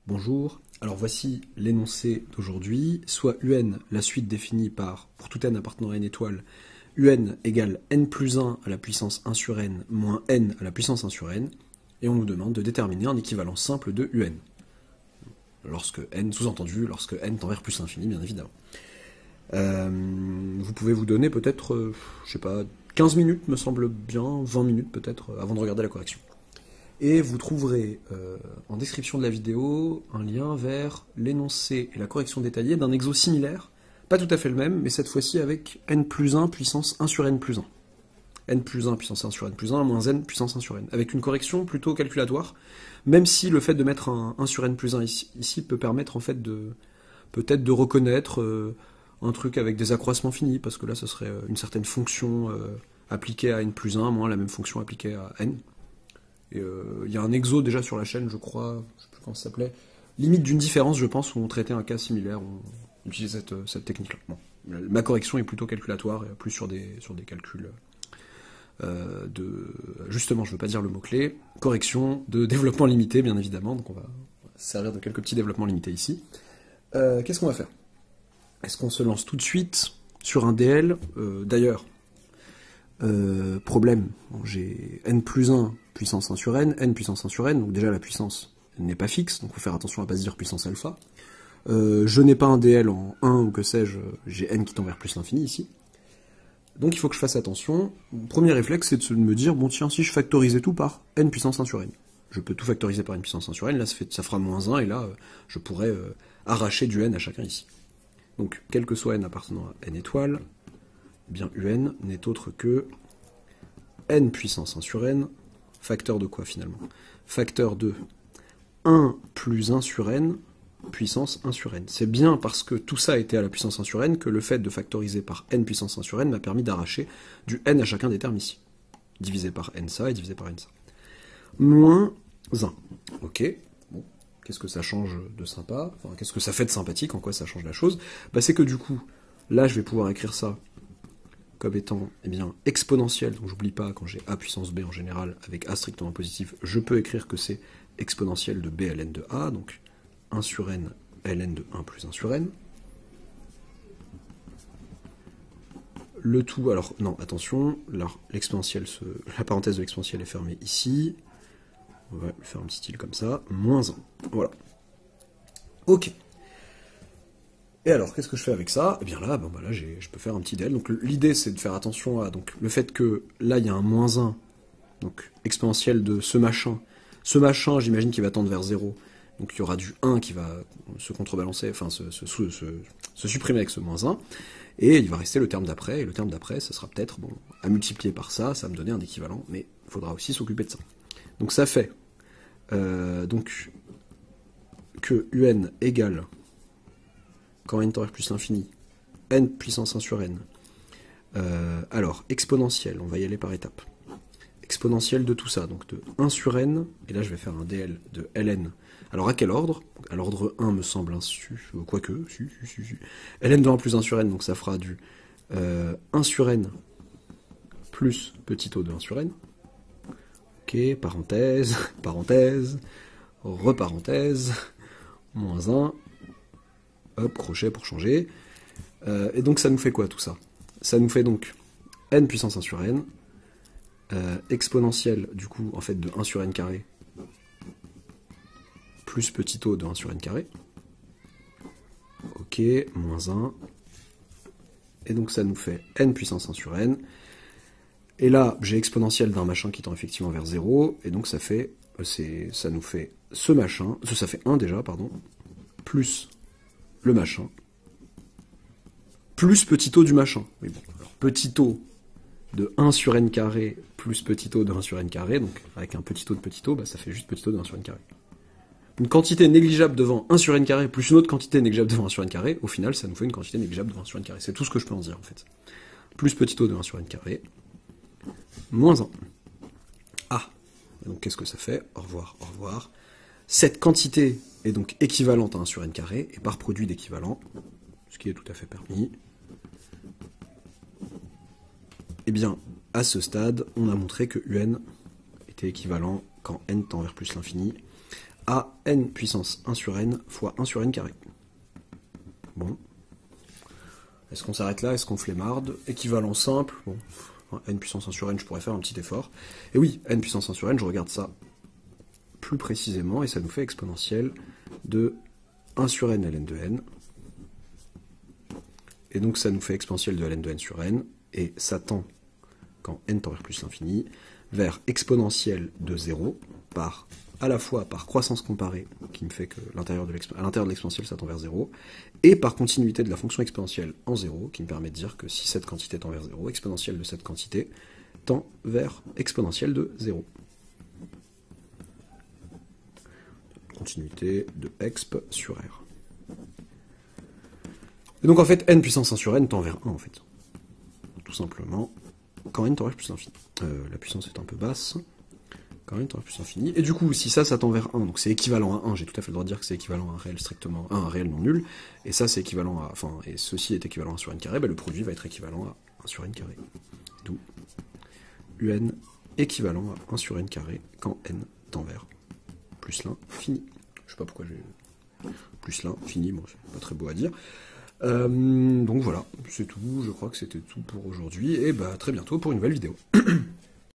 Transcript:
Bonjour, alors voici l'énoncé d'aujourd'hui, soit UN, la suite définie par, pour tout n appartenant à n étoile, UN égale n plus 1 à la puissance 1 sur n moins n à la puissance 1 sur n, et on nous demande de déterminer un équivalent simple de UN. Lorsque n, sous-entendu, lorsque n tend vers plus l'infini, bien évidemment. Vous pouvez vous donner peut-être, je sais pas, 15 minutes me semble bien, 20 minutes peut-être, avant de regarder la correction. Et vous trouverez en description de la vidéo un lien vers l'énoncé et la correction détaillée d'un exo similaire, pas tout à fait le même, mais cette fois-ci avec n plus 1 puissance 1 sur n plus 1. n plus 1 puissance 1 sur n plus 1 moins n puissance 1 sur n, avec une correction plutôt calculatoire, même si le fait de mettre un 1 sur n plus 1 ici peut permettre en fait peut-être de reconnaître un truc avec des accroissements finis, parce que là ce serait une certaine fonction appliquée à n plus 1 moins la même fonction appliquée à n. Il y a un exo déjà sur la chaîne, je crois, je sais plus comment ça s'appelait, limite d'une différence, je pense, où on traitait un cas similaire, on utilisait cette technique-là. Bon. Ma correction est plutôt calculatoire, et plus sur des calculs justement, je veux pas dire le mot-clé, correction de développement limité, bien évidemment, donc on va se servir de quelques petits développements limités ici. Qu'est-ce qu'on va faire? Est-ce qu'on se lance tout de suite sur un DL? D'ailleurs, problème, bon, j'ai n plus 1 puissance 1 sur n puissance 1 sur n, donc déjà la puissance n'est pas fixe, donc il faut faire attention à ne pas se dire puissance alpha. Je n'ai pas un DL en 1 ou que sais-je, j'ai n qui tend vers plus l'infini ici. Donc il faut que je fasse attention. Le premier réflexe, c'est de me dire, bon tiens, si je factorisais tout par n puissance 1 sur n. Je peux tout factoriser par n puissance 1 sur n, là ça fera moins 1, et là je pourrais arracher du n à chacun ici. Donc, quel que soit n appartenant à n étoile, eh bien un n'est autre que n puissance 1 sur n, facteur de quoi finalement? Facteur de 1 plus 1 sur n, puissance 1 sur n. C'est bien parce que tout ça était à la puissance 1 sur n que le fait de factoriser par n puissance 1 sur n m'a permis d'arracher du n à chacun des termes ici. Divisé par n ça et divisé par n ça. Moins 1. Ok. Bon. Qu'est-ce que ça change de sympa? Enfin, qu'est-ce que ça fait de sympathique? En quoi ça change la chose? Bah, c'est que du coup, là je vais pouvoir écrire ça comme étant exponentielle, donc j'oublie pas, quand j'ai a puissance b en général, avec a strictement positif, je peux écrire que c'est exponentielle de b ln de a, donc 1 sur n ln de 1 plus 1 sur n. Le tout, alors non, attention, l'exponentielle, la parenthèse de l'exponentielle est fermée ici, on va faire un petit style comme ça, moins 1, voilà. Ok. Et alors, qu'est-ce que je fais avec ça? Eh bien là, là je peux faire un petit del. Donc l'idée, c'est de faire attention à le fait que là, il y a un moins 1, donc exponentielle de ce machin. Ce machin, j'imagine qu'il va tendre vers 0. Donc il y aura du 1 qui va se contrebalancer, enfin se supprimer avec ce moins 1. Et il va rester le terme d'après. Et le terme d'après, ça sera peut-être, bon, à multiplier par ça, ça va me donner un équivalent. Mais il faudra aussi s'occuper de ça. Donc ça fait donc que un égale, quand n tend vers plus l'infini, n puissance 1 sur n. Alors, exponentielle, on va y aller par étapes. Exponentielle de tout ça, donc de 1 sur n, et là je vais faire un dl de ln. Alors à quel ordre? À l'ordre 1 me semble quoique, ln de 1 plus 1 sur n, donc ça fera du 1 sur n plus petit o de 1 sur n. Ok, parenthèse, parenthèse, reparenthèse, moins 1, hop, crochet pour changer. Et donc ça nous fait quoi tout ça? Ça nous fait donc n puissance 1 sur n, exponentielle du coup en fait de 1 sur n carré, plus petit o de 1 sur n carré. Ok, moins 1. Et donc ça nous fait n puissance 1 sur n. Et là, j'ai exponentielle d'un machin qui tend effectivement vers 0, et donc ça nous fait ce machin, ça fait 1 déjà, pardon, plus le machin, plus petit o du machin. Oui, bon, alors petit o de 1 sur n carré plus petit o de 1 sur n carré, donc avec un petit o de petit o, ça fait juste petit o de 1 sur n carré. Une quantité négligeable devant 1 sur n carré plus une autre quantité négligeable devant 1 sur n carré, au final ça nous fait une quantité négligeable devant 1 sur n carré. C'est tout ce que je peux en dire en fait. Plus petit o de 1 sur n carré, moins 1. Ah, donc qu'est-ce que ça fait? Au revoir, au revoir. Cette quantité est donc équivalente à 1 sur n carré, et par produit d'équivalent, ce qui est tout à fait permis, eh bien, à ce stade, on a montré que un était équivalent, quand n tend vers plus l'infini, à n puissance 1 sur n fois 1 sur n carré. Bon. Est-ce qu'on s'arrête là? Est-ce qu'on flemmarde? Équivalent simple. Bon. N puissance 1 sur n, je pourrais faire un petit effort. Et oui, n puissance 1 sur n, je regarde ça plus précisément, et ça nous fait exponentielle de 1 sur n ln de n. Et donc ça nous fait exponentielle de ln de n sur n, et ça tend, quand n tend vers plus l'infini, vers exponentielle de 0, à la fois par croissance comparée, qui me fait que à l'intérieur de l'exponentielle ça tend vers 0, et par continuité de la fonction exponentielle en 0, qui me permet de dire que si cette quantité tend vers 0, exponentielle de cette quantité tend vers exponentielle de 0. Continuité de exp sur r. Et donc en fait, n puissance 1 sur n tend vers 1 en fait. Tout simplement, quand n tend vers plus l'infini. La puissance est un peu basse. Quand n tend vers plus l'infini. Et du coup, si ça tend vers 1, donc c'est équivalent à 1, j'ai tout à fait le droit de dire que c'est équivalent à un réel strictement, un réel non nul, et ça c'est équivalent à, enfin, et ceci est équivalent à 1 sur n carré, bah, le produit va être équivalent à 1 sur n carré. D'où un équivalent à 1 sur n carré quand n tend vers plus l'infini. Je sais pas pourquoi j'ai plus l'infini, bon c'est pas très beau à dire. Donc voilà, c'est tout, je crois que c'était tout pour aujourd'hui, et bah à très bientôt pour une nouvelle vidéo.